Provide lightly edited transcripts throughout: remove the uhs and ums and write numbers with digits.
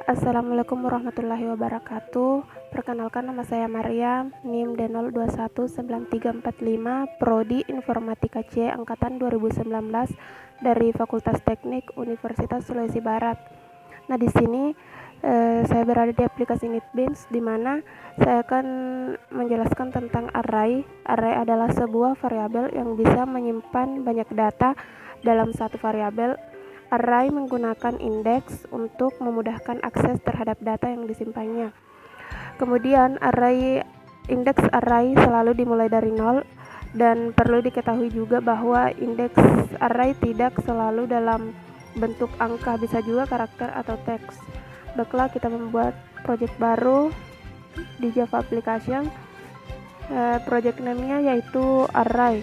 Assalamualaikum warahmatullahi wabarakatuh. Perkenalkan, nama saya Maryam, NIM D02194345, Prodi Informatika C angkatan 2019 dari Fakultas Teknik Universitas Sulawesi Barat. Nah, di sini saya berada di aplikasi NetBeans, di mana saya akan menjelaskan tentang array. Array adalah sebuah variabel yang bisa menyimpan banyak data dalam satu variabel. Array menggunakan indeks untuk memudahkan akses terhadap data yang disimpannya. Kemudian indeks array selalu dimulai dari 0, dan perlu diketahui juga bahwa indeks array tidak selalu dalam bentuk angka, bisa juga karakter atau teks. Baiklah, kita membuat project baru di Java Application. Project name-nya yaitu array.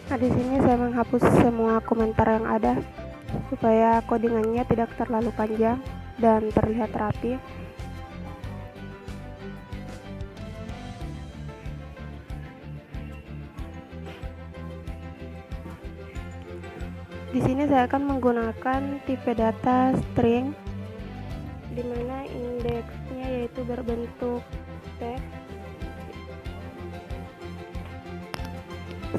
Nah, di sini saya menghapus semua komentar yang ada supaya codingannya tidak terlalu panjang dan terlihat rapi. Di sini saya akan menggunakan tipe data string, di mana indeksnya yaitu berbentuk teks.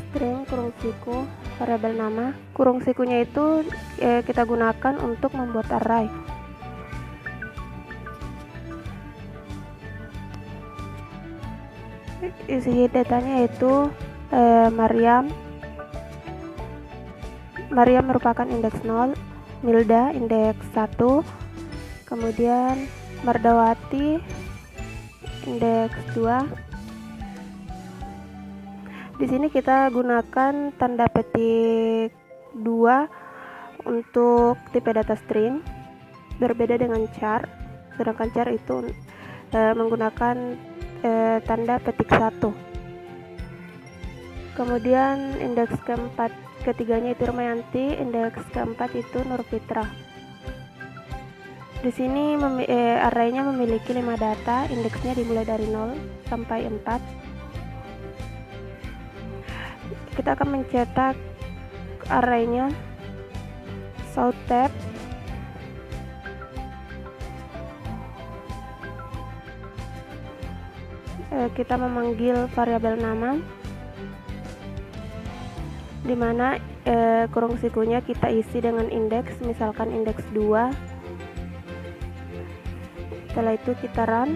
String kurung siku, variabel nama. Kurung sikunya itu kita gunakan untuk membuat array. Isi datanya yaitu Maryam merupakan indeks 0, Milda indeks 1, kemudian Mardawati indeks 2. Di sini kita gunakan tanda petik 2 untuk tipe data string, berbeda dengan char, sedangkan char itu menggunakan tanda petik 1. Kemudian indeks ketiganya itu Rumayanti, indeks keempat itu Nurfitra. Di sini arraynya memiliki 5 data, indeksnya dimulai dari 0 sampai 4. Kita akan mencetak arraynya. Show tab, kita memanggil variabel nama, di mana kurung sikunya kita isi dengan indeks, misalkan indeks 2. Setelah itu kita run.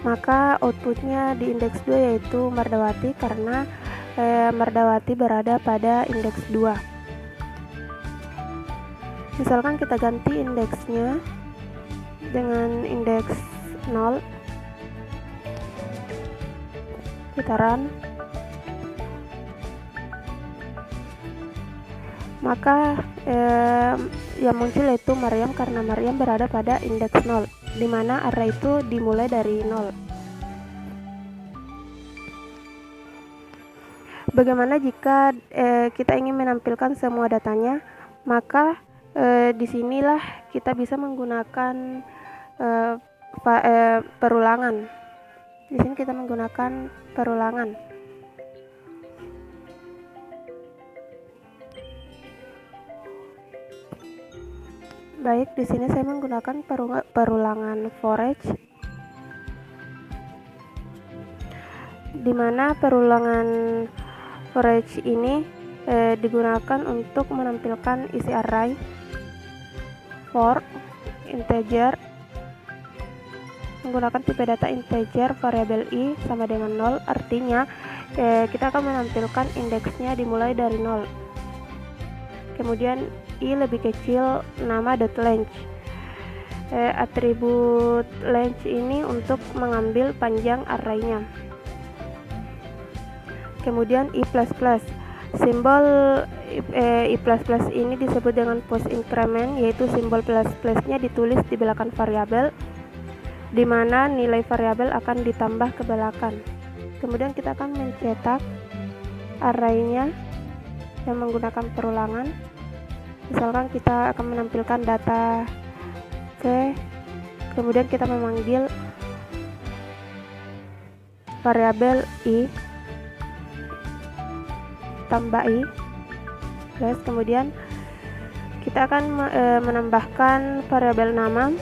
Maka outputnya di indeks 2 yaitu Mardawati, karena Mardawati berada pada indeks 2. Misalkan kita ganti indeksnya dengan indeks 0, kita run, maka yang muncul yaitu Maryam, karena Maryam berada pada indeks 0, di mana array itu dimulai dari 0. Bagaimana jika kita ingin menampilkan semua datanya? Maka disinilah kita bisa menggunakan perulangan. Di sini kita menggunakan perulangan. Baik, di sini saya menggunakan perulangan for each, di mana perulangan for each ini digunakan untuk menampilkan isi array. For integer, menggunakan tipe data integer, variabel i sama dengan 0, artinya kita akan menampilkan indeksnya dimulai dari 0. Kemudian i lebih kecil nama .length. Atribut length ini untuk mengambil panjang arraynya. Kemudian i++, simbol i++ ini disebut dengan post increment, yaitu simbol plus-plusnya ditulis di belakang variabel, di mana nilai variabel akan ditambah ke belakang. Kemudian kita akan mencetak arraynya yang menggunakan perulangan. Misalkan kita akan menampilkan data C Kemudian kita memanggil variabel i tambah i, terus kemudian kita akan menambahkan variabel nama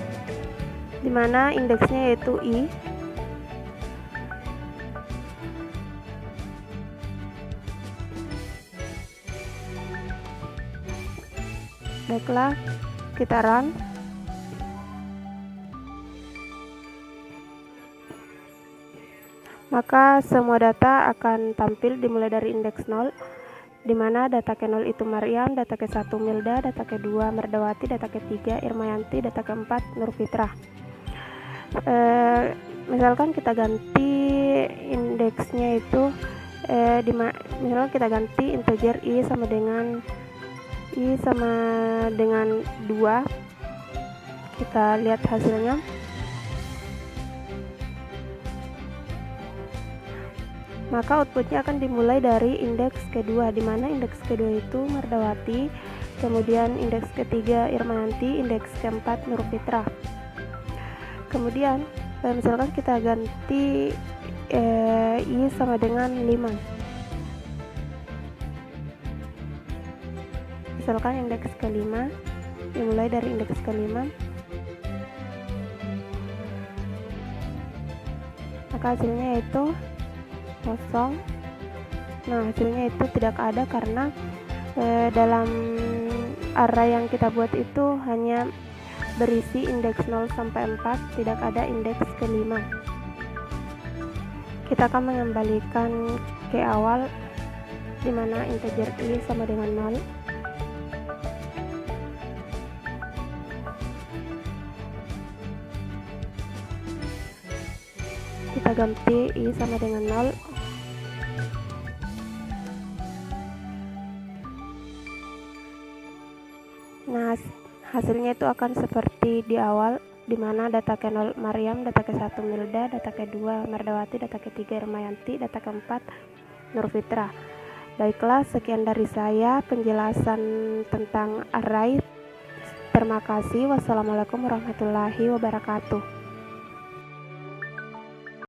di mana indeksnya yaitu i. Baiklah, kita run. Maka semua data akan tampil dimulai dari indeks 0, di mana data ke-0 itu Maryam, data ke-1 Milda, data ke-2 Merdawati, data ke-3 Irmayanti, data ke-4 Nurfitrah. Misalkan kita ganti indeksnya itu misalkan kita ganti integer i sama dengan 2. Kita lihat hasilnya. Maka outputnya akan dimulai dari indeks kedua, di mana indeks kedua itu Merdawati, kemudian indeks ketiga Irmayanti, indeks keempat Nurfitrah. Kemudian misalkan kita ganti i sama dengan 5. Misalkan indeks ke-5 dimulai dari indeks ke-5, maka hasilnya yaitu 0. Nah, hasilnya itu tidak ada karena dalam array yang kita buat itu hanya berisi indeks 0 sampai 4, tidak ada indeks ke-5. Kita akan mengembalikan ke awal, di mana integer i sama dengan 0. Kita ganti i sama dengan 0. Nah, hasilnya itu akan seperti di awal, di mana data ke-0 Maryam, data ke-1 Milda, data ke-2 Merdawati, data ke-3 Irmayanti, data ke-4 Nurfitrah. Baiklah, sekian dari saya penjelasan tentang array. Terima kasih. Wassalamualaikum warahmatullahi wabarakatuh.